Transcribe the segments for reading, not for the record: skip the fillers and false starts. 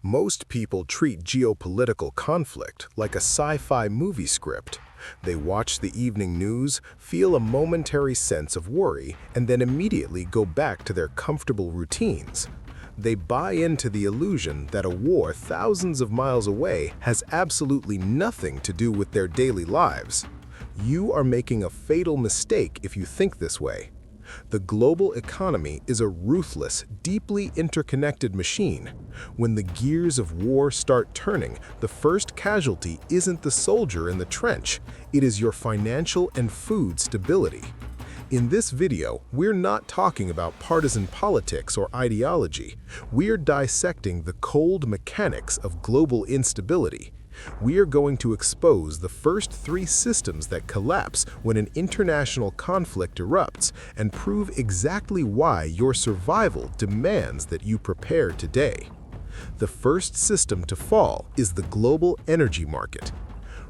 Most people treat geopolitical conflict like a sci-fi movie script. They watch the evening news, feel a momentary sense of worry, and then immediately go back to their comfortable routines. They buy into the illusion that a war thousands of miles away has absolutely nothing to do with their daily lives. You are making a fatal mistake if you think this way. The global economy is a ruthless, deeply interconnected machine. When the gears of war start turning, the first casualty isn't the soldier in the trench, it is your financial and food stability. In this video, we're not talking about partisan politics or ideology. We're dissecting the cold mechanics of global instability. We are going to expose the first three systems that collapse when an international conflict erupts and prove exactly why your survival demands that you prepare today. The first system to fall is the global energy market.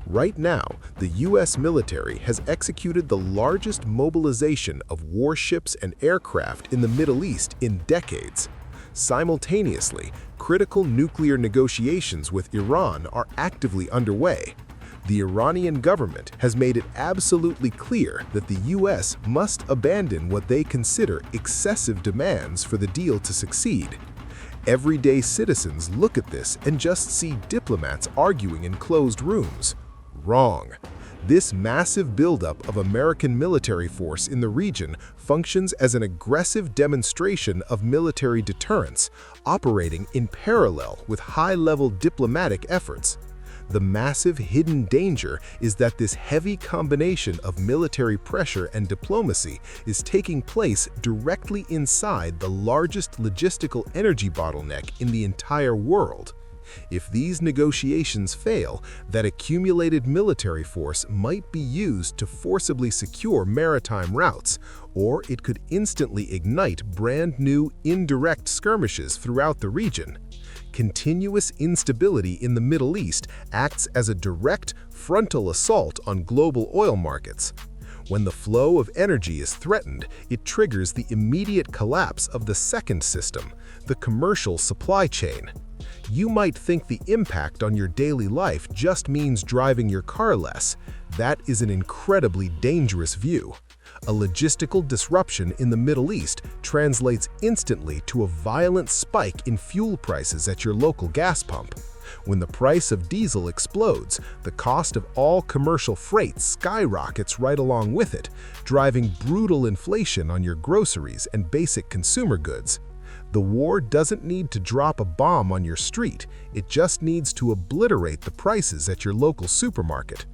Right now, the U.S. military has executed the largest mobilization of warships and aircraft in the Middle East in decades. Simultaneously, critical nuclear negotiations with Iran are actively underway. The Iranian government has made it absolutely clear that the U.S. must abandon what they consider excessive demands for the deal to succeed. Everyday citizens look at this and just see diplomats arguing in closed rooms. Wrong. This massive buildup of American military force in the region functions as an aggressive demonstration of military deterrence, operating in parallel with high-level diplomatic efforts. The massive hidden danger is that this heavy combination of military pressure and diplomacy is taking place directly inside the largest logistical energy bottleneck in the entire world. If these negotiations fail, that accumulated military force might be used to forcibly secure maritime routes, or it could instantly ignite brand new indirect skirmishes throughout the region. Continuous instability in the Middle East acts as a direct, frontal assault on global oil markets. When the flow of energy is threatened, it triggers the immediate collapse of the second system, the commercial supply chain. You might think the impact on your daily life just means driving your car less. That is an incredibly dangerous view. A logistical disruption in the Middle East translates instantly to a violent spike in fuel prices at your local gas pump. When the price of diesel explodes, the cost of all commercial freight skyrockets right along with it, driving brutal inflation on your groceries and basic consumer goods. The war doesn't need to drop a bomb on your street, it just needs to obliterate the prices at your local supermarket.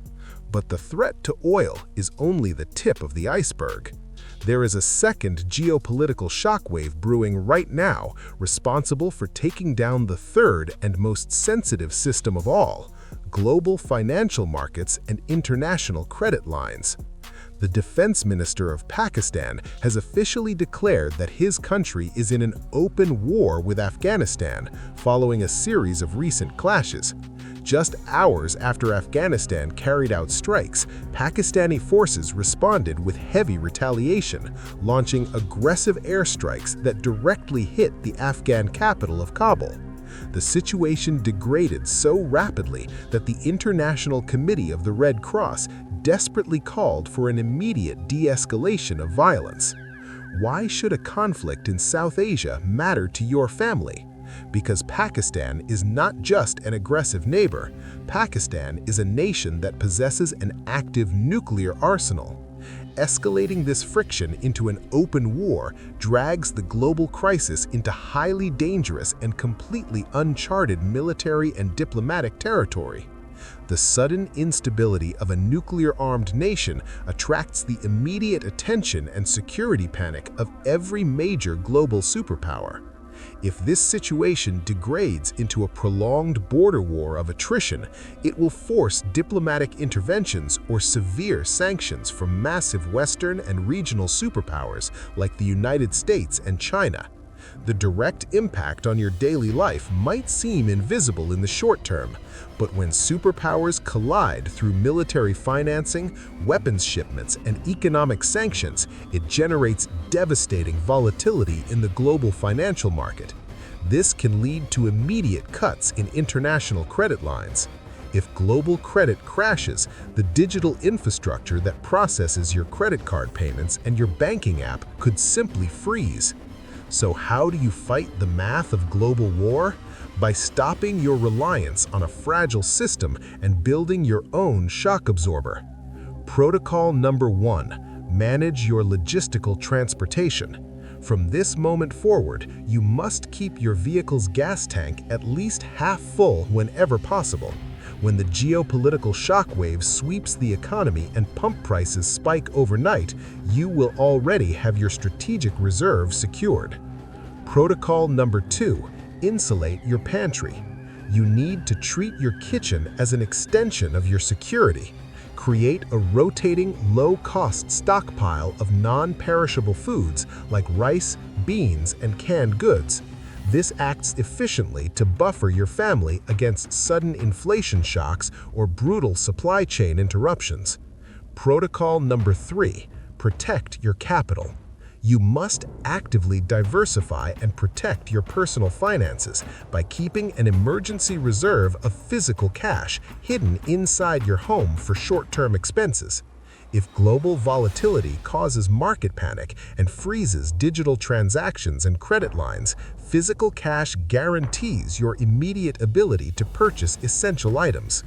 But the threat to oil is only the tip of the iceberg. There is a second geopolitical shockwave brewing right now, responsible for taking down the third and most sensitive system of all, global financial markets and international credit lines. The defense minister of Pakistan has officially declared that his country is in an open war with Afghanistan following a series of recent clashes. Just hours after Afghanistan carried out strikes, Pakistani forces responded with heavy retaliation, launching aggressive airstrikes that directly hit the Afghan capital of Kabul. The situation degraded so rapidly that the International Committee of the Red Cross desperately called for an immediate de-escalation of violence. Why should a conflict in South Asia matter to your family? Because Pakistan is not just an aggressive neighbor, Pakistan is a nation that possesses an active nuclear arsenal. Escalating this friction into an open war drags the global crisis into highly dangerous and completely uncharted military and diplomatic territory. The sudden instability of a nuclear-armed nation attracts the immediate attention and security panic of every major global superpower. If this situation degrades into a prolonged border war of attrition, it will force diplomatic interventions or severe sanctions from massive Western and regional superpowers like the United States and China. The direct impact on your daily life might seem invisible in the short term, but when superpowers collide through military financing, weapons shipments, and economic sanctions, it generates devastating volatility in the global financial market. This can lead to immediate cuts in international credit lines. If global credit crashes, the digital infrastructure that processes your credit card payments and your banking app could simply freeze. So how do you fight the math of global war? By stopping your reliance on a fragile system and building your own shock absorber. Protocol number 1, manage your logistical transportation. From this moment forward, you must keep your vehicle's gas tank at least half full whenever possible. When the geopolitical shockwave sweeps the economy and pump prices spike overnight, you will already have your strategic reserve secured. Protocol number 2, insulate your pantry. You need to treat your kitchen as an extension of your security. Create a rotating, low-cost stockpile of non-perishable foods like rice, beans, and canned goods. This acts efficiently to buffer your family against sudden inflation shocks or brutal supply chain interruptions. Protocol number 3, protect your capital. You must actively diversify and protect your personal finances by keeping an emergency reserve of physical cash hidden inside your home for short-term expenses. If global volatility causes market panic and freezes digital transactions and credit lines, physical cash guarantees your immediate ability to purchase essential items.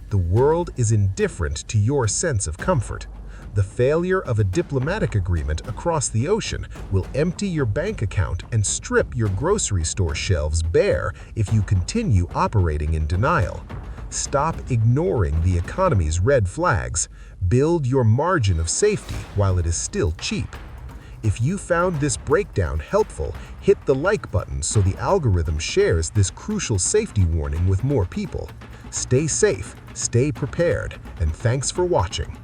The world is indifferent to your sense of comfort. The failure of a diplomatic agreement across the ocean will empty your bank account and strip your grocery store shelves bare if you continue operating in denial. Stop ignoring the economy's red flags. Build your margin of safety while it is still cheap. If you found this breakdown helpful, hit the like button so the algorithm shares this crucial safety warning with more people. Stay safe, stay prepared, and thanks for watching.